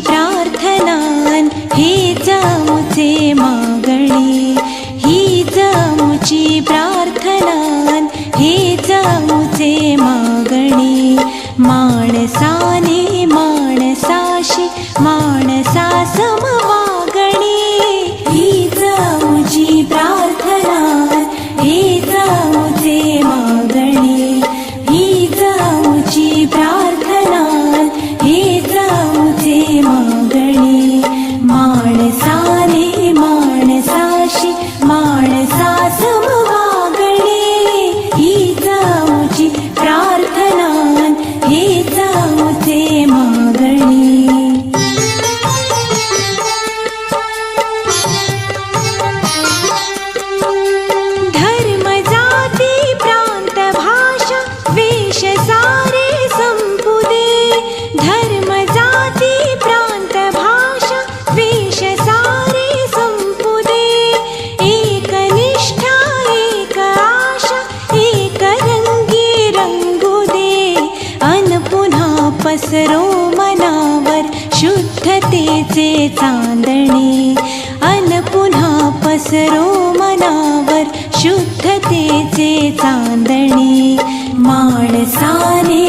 प्रार्थनान हीच आमुचे मागणी, हीच आमुची प्रार्थनान हीच आमुचे मागणी. माणसाने माणसाशी माणसा सम वागणी, हीच आमुची प्रार्थनान हीच आमुचे मागणी, हीच आमुची प्रार्थनान हीच आमुचे मागणी. माणसाने माणसाशी माणसा सम वागणी, हीच आमुची प्रार्थनान हीच आमुचे मागणी. धर्म जाती प्रांत भाषा वेश सारे संपुदे, धर्म जाती प्रांत भाषा वेश सारे संपुदे. एक निष्ठा एक आशा एक रंगी रंगू दे, अन पुन्हा पसरो मनावर शुद्धतेचे चांदणे, अन पुन्हा पसरो मनावर शुद्धतेचे चांदणे. माणसाने